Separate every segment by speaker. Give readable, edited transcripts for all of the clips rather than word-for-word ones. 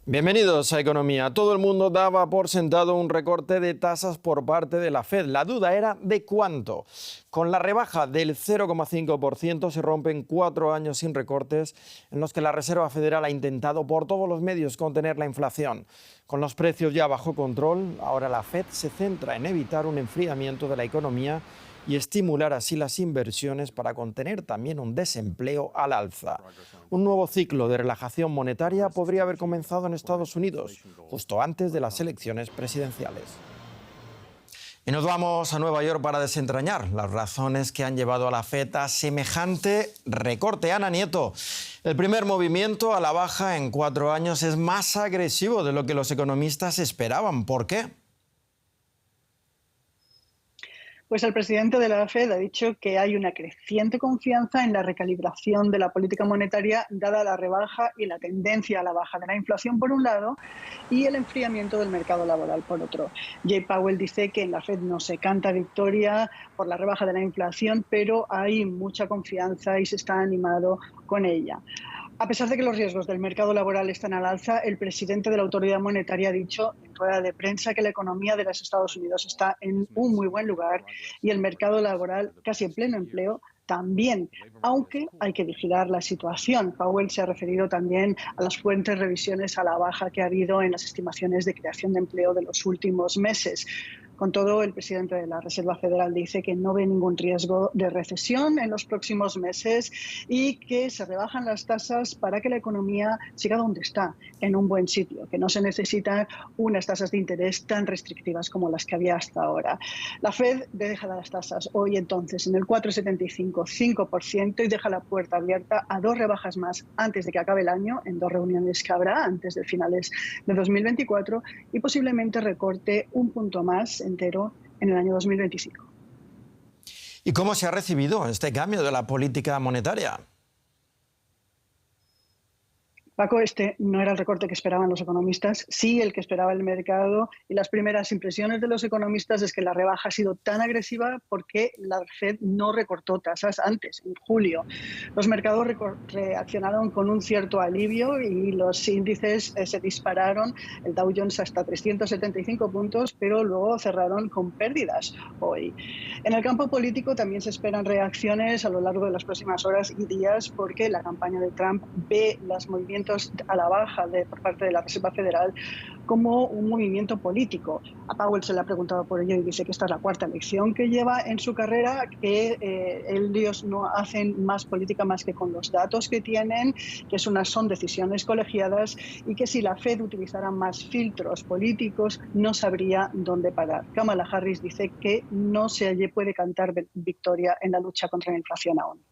Speaker 1: Bienvenidos a Economía. Todo el mundo daba por sentado un recorte de tasas por parte de la Fed. La duda era de cuánto. Con la rebaja del 0,5% se rompen 4 años sin recortes en los que la Reserva Federal ha intentado por todos los medios contener la inflación. Con los precios ya bajo control, ahora la Fed se centra en evitar un enfriamiento de la economía y estimular así las inversiones para contener también un desempleo al alza. Un nuevo ciclo de relajación monetaria podría haber comenzado en Estados Unidos, justo antes de las elecciones presidenciales. Y nos vamos a Nueva York para desentrañar las razones que han llevado a la Fed a semejante recorte. Ana Nieto, el primer movimiento a la baja en 4 años es más agresivo de lo que los economistas esperaban. ¿Por qué?
Speaker 2: Pues el presidente de la Fed ha dicho que hay una creciente confianza en la recalibración de la política monetaria dada la rebaja y la tendencia a la baja de la inflación por un lado y el enfriamiento del mercado laboral por otro. Jay Powell dice que en la Fed no se canta victoria por la rebaja de la inflación, pero hay mucha confianza y se está animado con ella. A pesar de que los riesgos del mercado laboral están al alza, el presidente de la autoridad monetaria ha dicho en rueda de prensa que la economía de los Estados Unidos está en un muy buen lugar y el mercado laboral casi en pleno empleo también, aunque hay que vigilar la situación. Powell se ha referido también a las fuertes revisiones a la baja que ha habido en las estimaciones de creación de empleo de los últimos meses. Con todo, el presidente de la Reserva Federal dice que no ve ningún riesgo de recesión en los próximos meses y que se rebajan las tasas para que la economía siga donde está, en un buen sitio, que no se necesitan unas tasas de interés tan restrictivas como las que había hasta ahora. La Fed deja las tasas hoy entonces en el 4,75-5% y deja la puerta abierta a 2 rebajas más antes de que acabe el año, en 2 reuniones que habrá antes de finales de 2024 y posiblemente recorte un punto más entero en el año 2025.
Speaker 1: ¿Y cómo se ha recibido este cambio de la política monetaria?
Speaker 2: Paco, este no era el recorte que esperaban los economistas, sí el que esperaba el mercado, y las primeras impresiones de los economistas es que la rebaja ha sido tan agresiva porque la Fed no recortó tasas antes, en julio. Los mercados reaccionaron con un cierto alivio y los índices se dispararon, el Dow Jones hasta 375 puntos, pero luego cerraron con pérdidas hoy. En el campo político también se esperan reacciones a lo largo de las próximas horas y días porque la campaña de Trump ve los movimientos a la baja por parte de la Reserva Federal como un movimiento político. A Powell se le ha preguntado por ello y dice que esta es la 4ª elección que lleva en su carrera, que ellos no hacen más política más que con los datos que tienen, que son decisiones colegiadas y que si la Fed utilizara más filtros políticos no sabría dónde parar. Kamala Harris dice que no se puede cantar victoria en la lucha contra la inflación aún.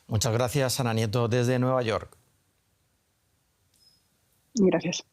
Speaker 1: Muchas gracias, Ana Nieto, desde Nueva York.
Speaker 2: Gracias.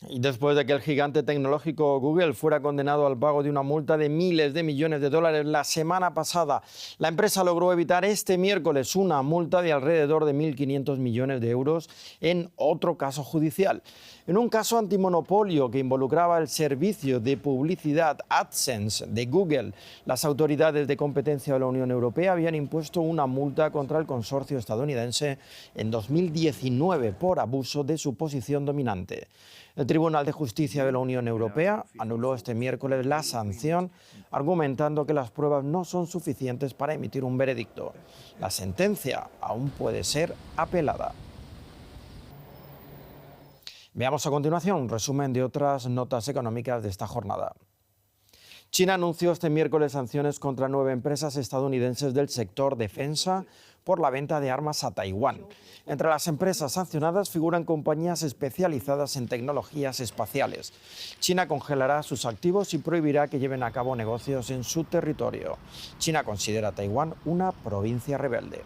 Speaker 1: Y después de que el gigante tecnológico Google fuera condenado al pago de una multa de miles de millones de dólares la semana pasada, la empresa logró evitar este miércoles una multa de alrededor de 1.500 millones de euros en otro caso judicial. En un caso antimonopolio que involucraba el servicio de publicidad AdSense de Google, las autoridades de competencia de la Unión Europea habían impuesto una multa contra el consorcio estadounidense en 2019 por abuso de su posición dominante. El Tribunal de Justicia de la Unión Europea anuló este miércoles la sanción, argumentando que las pruebas no son suficientes para emitir un veredicto. La sentencia aún puede ser apelada. Veamos a continuación un resumen de otras notas económicas de esta jornada. China anunció este miércoles sanciones contra 9 empresas estadounidenses del sector defensa por la venta de armas a Taiwán. Entre las empresas sancionadas figuran compañías especializadas en tecnologías espaciales. China congelará sus activos y prohibirá que lleven a cabo negocios en su territorio. China considera a Taiwán una provincia rebelde.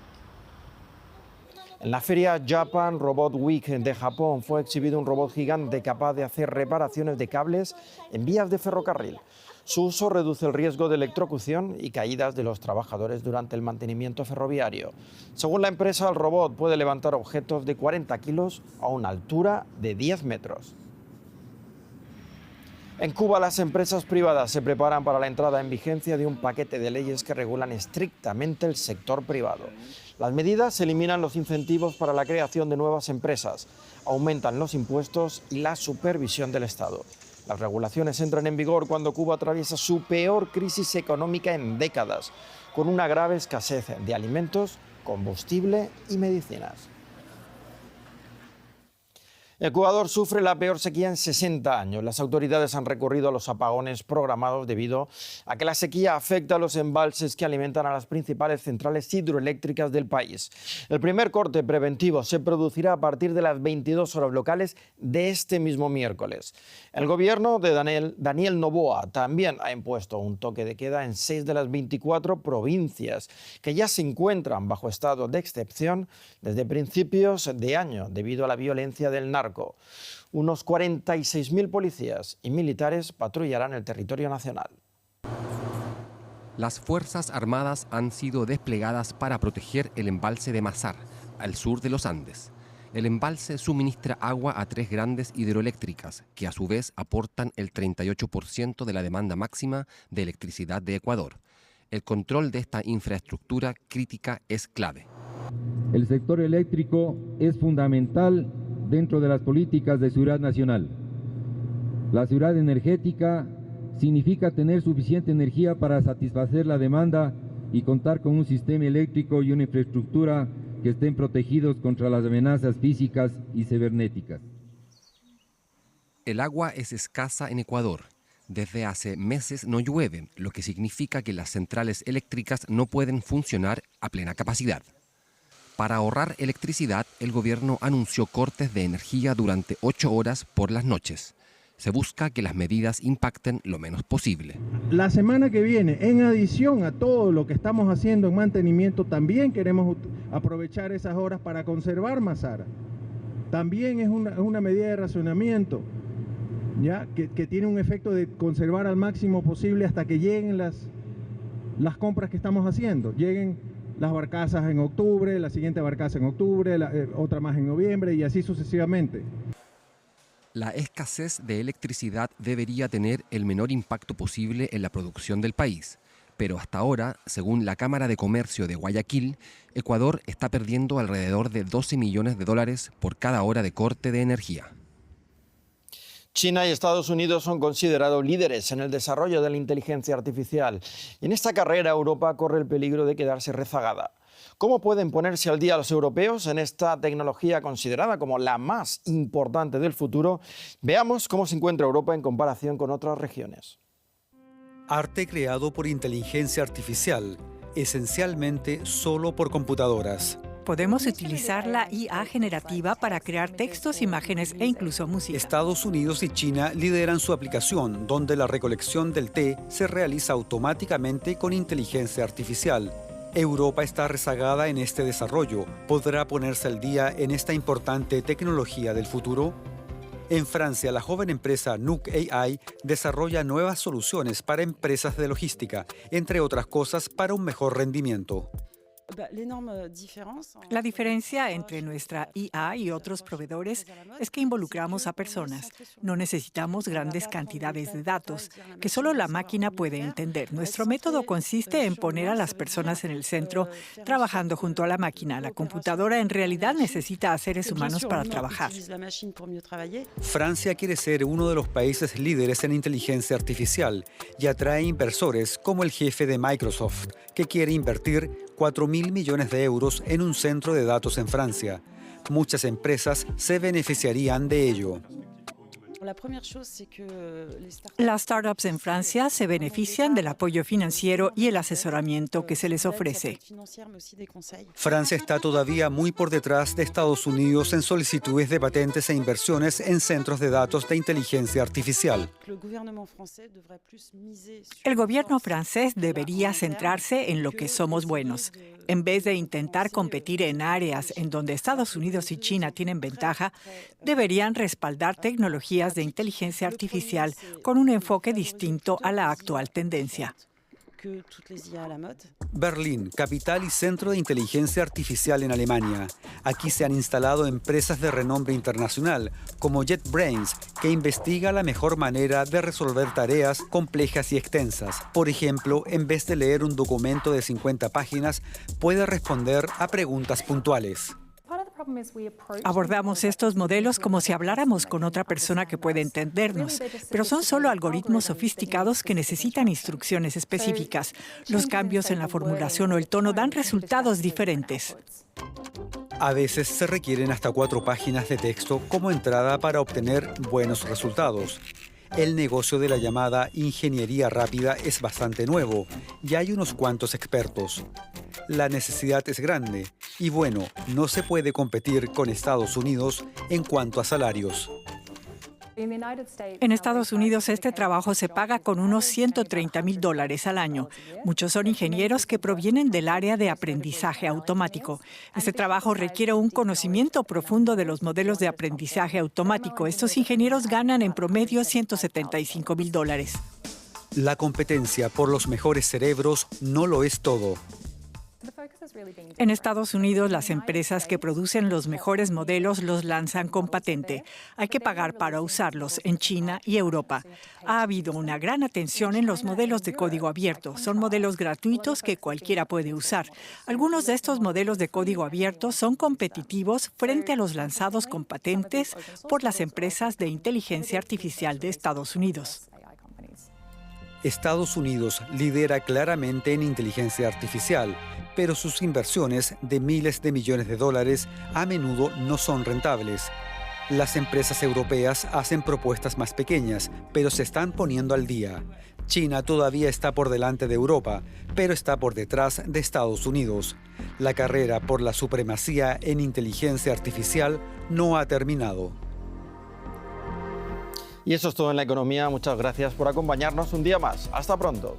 Speaker 1: En la feria Japan Robot Week de Japón fue exhibido un robot gigante capaz de hacer reparaciones de cables en vías de ferrocarril. Su uso reduce el riesgo de electrocución y caídas de los trabajadores durante el mantenimiento ferroviario. Según la empresa, el robot puede levantar objetos de 40 kilos a una altura de 10 metros. En Cuba, las empresas privadas se preparan para la entrada en vigencia de un paquete de leyes que regulan estrictamente el sector privado. Las medidas eliminan los incentivos para la creación de nuevas empresas, aumentan los impuestos y la supervisión del Estado. Las regulaciones entran en vigor cuando Cuba atraviesa su peor crisis económica en décadas, con una grave escasez de alimentos, combustible y medicinas. Ecuador sufre la peor sequía en 60 años. Las autoridades han recurrido a los apagones programados debido a que la sequía afecta a los embalses que alimentan a las principales centrales hidroeléctricas del país. El primer corte preventivo se producirá a partir de las 22 horas locales de este mismo miércoles. El gobierno de Daniel Noboa también ha impuesto un toque de queda en 6 de las 24 provincias que ya se encuentran bajo estado de excepción desde principios de año debido a la violencia del narco. Unos 46.000 policías y militares patrullarán el territorio nacional.
Speaker 3: Las Fuerzas Armadas han sido desplegadas para proteger el embalse de Mazar, al sur de los Andes. El embalse suministra agua a 3 grandes hidroeléctricas, que a su vez aportan el 38% de la demanda máxima de electricidad de Ecuador. El control de esta infraestructura crítica es clave.
Speaker 4: El sector eléctrico es fundamental dentro de las políticas de seguridad nacional. La seguridad energética significa tener suficiente energía para satisfacer la demanda y contar con un sistema eléctrico y una infraestructura que estén protegidos contra las amenazas físicas y cibernéticas.
Speaker 3: El agua es escasa en Ecuador. Desde hace meses no llueve, lo que significa que las centrales eléctricas no pueden funcionar a plena capacidad. Para ahorrar electricidad, el gobierno anunció cortes de energía durante 8 horas por las noches. Se busca que las medidas impacten lo menos posible.
Speaker 5: La semana que viene, en adición a todo lo que estamos haciendo en mantenimiento, también queremos aprovechar esas horas para conservar Mazara. También es una medida de racionamiento, ¿ya? Que tiene un efecto de conservar al máximo posible hasta que lleguen las compras que estamos haciendo. Lleguen las barcazas en octubre, la siguiente barcaza en octubre, otra más en noviembre y así sucesivamente.
Speaker 3: La escasez de electricidad debería tener el menor impacto posible en la producción del país. Pero hasta ahora, según la Cámara de Comercio de Guayaquil, Ecuador está perdiendo alrededor de $12 millones por cada hora de corte de energía.
Speaker 1: China y Estados Unidos son considerados líderes en el desarrollo de la inteligencia artificial. Y en esta carrera Europa corre el peligro de quedarse rezagada. ¿Cómo pueden ponerse al día los europeos en esta tecnología considerada como la más importante del futuro? Veamos cómo se encuentra Europa en comparación con otras regiones.
Speaker 6: Arte creado por inteligencia artificial, esencialmente solo por computadoras.
Speaker 7: Podemos utilizar la IA generativa para crear textos, imágenes e incluso música.
Speaker 6: Estados Unidos y China lideran su aplicación, donde la recolección del té se realiza automáticamente con inteligencia artificial. Europa está rezagada en este desarrollo. ¿Podrá ponerse al día en esta importante tecnología del futuro? En Francia, la joven empresa Nuke AI desarrolla nuevas soluciones para empresas de logística, entre otras cosas para un mejor rendimiento.
Speaker 7: La diferencia entre nuestra IA y otros proveedores es que involucramos a personas. No necesitamos grandes cantidades de datos, que solo la máquina puede entender. Nuestro método consiste en poner a las personas en el centro, trabajando junto a la máquina. La computadora en realidad necesita a seres humanos para trabajar.
Speaker 6: Francia quiere ser uno de los países líderes en inteligencia artificial y atrae inversores como el jefe de Microsoft, que quiere invertir 4.000 millones de euros en un centro de datos en Francia. Muchas empresas se beneficiarían de ello.
Speaker 7: Las startups en Francia se benefician del apoyo financiero y el asesoramiento que se les ofrece.
Speaker 6: Francia está todavía muy por detrás de Estados Unidos en solicitudes de patentes e inversiones en centros de datos de inteligencia artificial.
Speaker 7: El gobierno francés debería centrarse en lo que somos buenos. En vez de intentar competir en áreas en donde Estados Unidos y China tienen ventaja, deberían respaldar tecnologías de inteligencia artificial con un enfoque distinto a la actual tendencia.
Speaker 6: Berlín, capital y centro de inteligencia artificial en Alemania. Aquí se han instalado empresas de renombre internacional, como JetBrains, que investiga la mejor manera de resolver tareas complejas y extensas. Por ejemplo, en vez de leer un documento de 50 páginas, puede responder a preguntas puntuales.
Speaker 7: Abordamos estos modelos como si habláramos con otra persona que puede entendernos, pero son solo algoritmos sofisticados que necesitan instrucciones específicas. Los cambios en la formulación o el tono dan resultados diferentes.
Speaker 6: A veces se requieren hasta 4 páginas de texto como entrada para obtener buenos resultados. El negocio de la llamada ingeniería rápida es bastante nuevo y hay unos cuantos expertos. La necesidad es grande y bueno, no se puede competir con Estados Unidos en cuanto a salarios.
Speaker 7: En Estados Unidos este trabajo se paga con unos $130,000 al año. Muchos son ingenieros que provienen del área de aprendizaje automático. Este trabajo requiere un conocimiento profundo de los modelos de aprendizaje automático. Estos ingenieros ganan en promedio $175,000.
Speaker 6: La competencia por los mejores cerebros no lo es todo.
Speaker 7: En Estados Unidos, las empresas que producen los mejores modelos los lanzan con patente. Hay que pagar para usarlos en China y Europa. Ha habido una gran atención en los modelos de código abierto. Son modelos gratuitos que cualquiera puede usar. Algunos de estos modelos de código abierto son competitivos frente a los lanzados con patentes por las empresas de inteligencia artificial de Estados Unidos.
Speaker 6: Estados Unidos lidera claramente en inteligencia artificial, pero sus inversiones de miles de millones de dólares a menudo no son rentables. Las empresas europeas hacen propuestas más pequeñas, pero se están poniendo al día. China todavía está por delante de Europa, pero está por detrás de Estados Unidos. La carrera por la supremacía en inteligencia artificial no ha terminado.
Speaker 1: Y eso es todo en la economía. Muchas gracias por acompañarnos un día más. Hasta pronto.